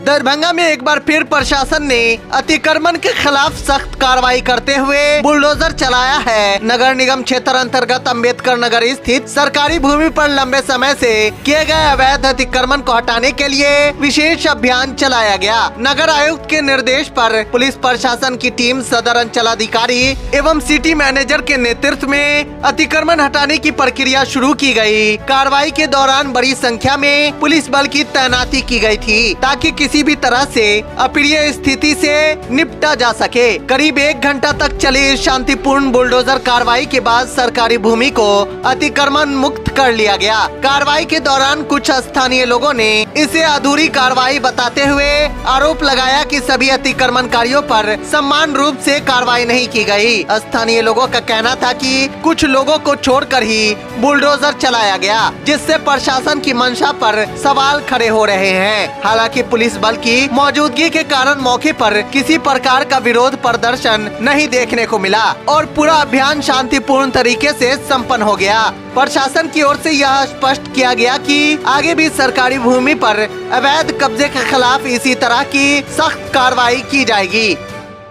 दरभंगा में एक बार फिर प्रशासन ने अतिक्रमण के खिलाफ सख्त कार्रवाई करते हुए बुलडोजर चलाया है। नगर निगम क्षेत्र अंतर्गत अम्बेडकर नगर स्थित सरकारी भूमि पर लंबे समय से किए गए अवैध अतिक्रमण को हटाने के लिए विशेष अभियान चलाया गया। नगर आयुक्त के निर्देश पर पुलिस प्रशासन की टीम सदर अंचलाधिकारी एवं सिटी मैनेजर के नेतृत्व में अतिक्रमण हटाने की प्रक्रिया शुरू की गयी। कार्रवाई के दौरान बड़ी संख्या में पुलिस बल की तैनाती की गयी थी ताकि किसी भी तरह से अप्रिय स्थिति से निपटा जा सके। करीब 1 घंटा तक चली इस शांतिपूर्ण बुलडोजर कार्रवाई के बाद सरकारी भूमि को अतिक्रमण मुक्त कर लिया गया। कार्रवाई के दौरान कुछ स्थानीय लोगों ने इसे अधूरी कार्रवाई बताते हुए आरोप लगाया कि सभी अतिक्रमणकारियों पर समान रूप से कार्रवाई नहीं की गई। स्थानीय लोगों का कहना था कि कुछ लोगों को छोड़कर ही बुलडोजर चलाया गया, जिससे प्रशासन की मंशा पर सवाल खड़े हो रहे हैं। हालांकि पुलिस बल की मौजूदगी के कारण मौके पर किसी प्रकार का विरोध प्रदर्शन नहीं देखने को मिला और पूरा अभियान शांतिपूर्ण तरीके से संपन्न हो गया। प्रशासन की ओर से यह स्पष्ट किया गया कि आगे भी सरकारी भूमि पर अवैध कब्जे के खिलाफ इसी तरह की सख्त कार्रवाई की जाएगी।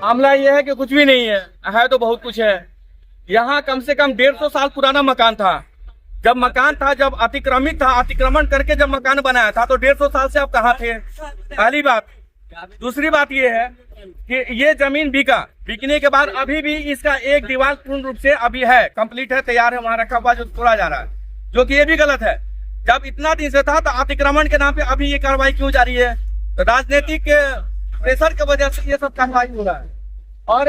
मामला ये है कि कुछ भी नहीं है तो बहुत कुछ है। यहाँ कम से कम 150 साल पुराना मकान था। जब मकान था, जब अतिक्रमित था, अतिक्रमण करके जब मकान बनाया था तो 150 साल से आप कहाँ थे? पहली बात। दूसरी बात ये है कि ये जमीन बिकने के बाद अभी भी इसका एक दीवार पूर्ण रूप से अभी है, कंप्लीट है, तैयार है, वहाँ रखा हुआ जो तोड़ा जा रहा है, जो कि ये भी गलत है। जब इतना दिन से था तो अतिक्रमण के नाम पे अभी ये कार्रवाई क्यों जारी है? तो राजनीतिक प्रेशर की वजह से ये सब कार्रवाई हो रहा है। और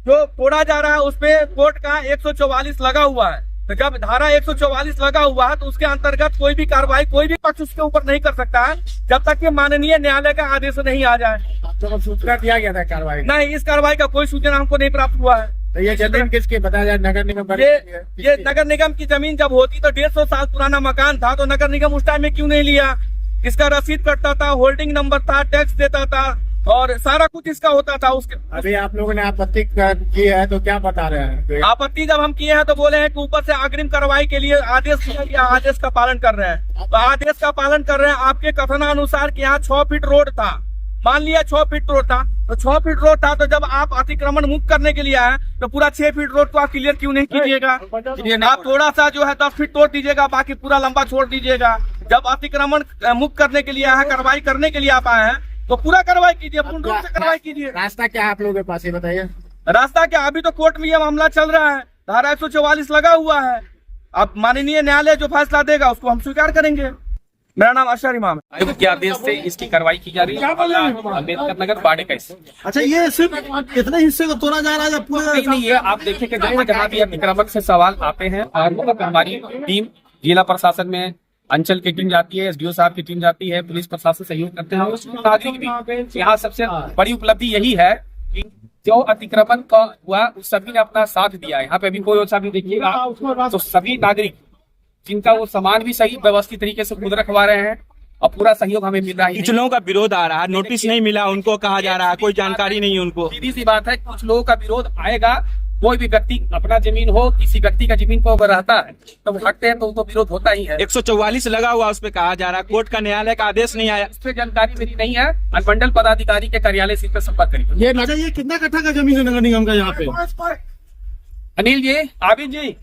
जो तोड़ा जा रहा है उस पे कोर्ट का 144 लगा हुआ है। तो जब धारा 144 लगा हुआ है तो उसके अंतर्गत कोई भी कार्रवाई कोई भी पक्ष उसके ऊपर नहीं कर सकता है जब तक कि माननीय न्यायालय का आदेश नहीं आ जाए। तो सूचना दिया गया था कार्रवाई? नहीं, इस कार्रवाई का कोई सूचना हमको नहीं प्राप्त हुआ है। तो ये जमीन किसकी बताया जाए? नगर निगम? ये नगर निगम की जमीन जब होती तो 150 साल पुराना मकान था तो नगर निगम उस टाइम में क्यों नहीं लिया? इसका रसीद कटता था, होल्डिंग नंबर था, टैक्स देता था और सारा कुछ इसका होता था। उसके अभी आप लोगों ने आपत्ति की है तो क्या बता रहे हैं? आपत्ति जब हम किए हैं तो बोले हैं कि ऊपर से अग्रिम कार्रवाई के लिए आदेश दिया गया, आदेश का पालन कर रहे हैं। तो आदेश का पालन कर रहे हैं। आपके कथनानुसार कि यहाँ 6 फीट रोड था, मान लिया 6 फीट रोड था, तो 6 फीट रोड था तो जब आप अतिक्रमण मुक्त करने के लिए आए तो पूरा 6 फीट रोड को आप क्लियर क्यों नहीं कीजिएगा? आप थोड़ा सा जो है 10 फीट तोड़ दीजिएगा, बाकी पूरा लंबा छोड़ दीजिएगा। जब अतिक्रमण मुक्त करने के लिए आए, कार्रवाई करने के लिए आप आए हैं तो पूरा कार्रवाई कीजिए, पूर्ण रूप से कार्रवाई कीजिए। रास्ता क्या है आप लोगों के पास, ये बताइए? रास्ता क्या, अभी तो कोर्ट में ये मामला चल रहा है, धारा 144 लगा हुआ है। अब माननीय न्यायालय जो फैसला देगा उसको हम स्वीकार करेंगे। मेरा नाम अशर इमाम है। आयुक्त के आदेश से इसकी कार्रवाई की जा रही है अम्बेडकर नगर बाड़े का हिस्सा। अच्छा, ये सिर्फ इतने हिस्से को तोड़ा जा रहा है? पूरा नहीं है, आप देखिए कि जहाँ भी अतिक्रमण से सवाल आते हैं और हमारी टीम जिला प्रशासन में अंचल की टीम जाती है, एसडीओ साहब की टीम जाती है, पुलिस प्रशासन सहयोग करते हैं, नागरिक भी। यहाँ सबसे बड़ी उपलब्धि यही है कि जो अतिक्रमण का हुआ उस सभी ने अपना साथ दिया है। यहाँ पे भी कोई अच्छा भी देखिएगा तो सभी नागरिक जिनका वो सामान भी सही व्यवस्थित तरीके से खुद रखवा रहे हैं और पूरा सहयोग हमें मिल रहा है। कुछ लोगों का विरोध आ रहा है, नोटिस नहीं मिला उनको, कहा जा रहा है कोई जानकारी नहीं उनको। सीधी सी बात है, कुछ लोगों का विरोध आएगा। कोई भी व्यक्ति अपना जमीन हो, किसी व्यक्ति का जमीन पर अगर रहता है तो वो हटते हैं तो उनको विरोध होता ही है। 144 लगा हुआ उस पे कहा जा रहा है, कोर्ट का न्यायालय का आदेश नहीं आया। इस पे जानकारी मेरी नहीं है, अनुमंडल पदाधिकारी के कार्यालय से इस पे संपर्क करेंगे। ये कितना कट्ठा का जमीन है नगर निगम का यहाँ पे? अनिल जी, आबिद जी,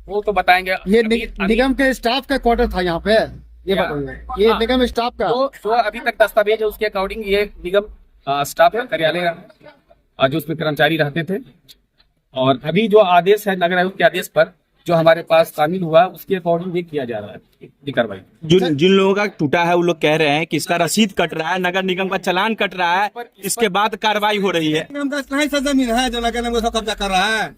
वो तो बताएंगे। ये निगम के स्टाफ का क्वार्टर था यहाँ पे, ये बताइए। ये निगम स्टाफ का जो अभी तक दस्तावेज है उसके अकॉर्डिंग ये निगम स्टाफ का कार्यालय जो उसमें कर्मचारी रहते थे। और अभी जो आदेश है नगर आयुक्त के आदेश पर जो हमारे पास शामिल हुआ उसके अकॉर्डिंग ये किया जा रहा है ये कार्रवाई। जिन लोगों का टूटा है वो लोग कह रहे हैं कि इसका रसीद कट रहा है, नगर निगम का चालान कट रहा है, इसके बाद कार्रवाई हो रही है। जमीन है जो नगर निगम कब्जा कर रहा है।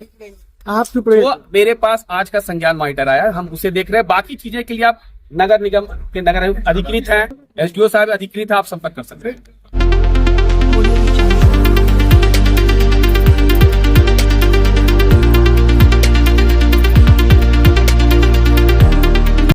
तो मेरे पास आज का संज्ञान मॉनिटर आया, हम उसे देख रहे हैं। बाकी चीजें के लिए आप नगर निगम के नगर आयुक्त अधिकृत हैं, एसडीओ साहब अधिकृत है, आप संपर्क कर सकते हैं।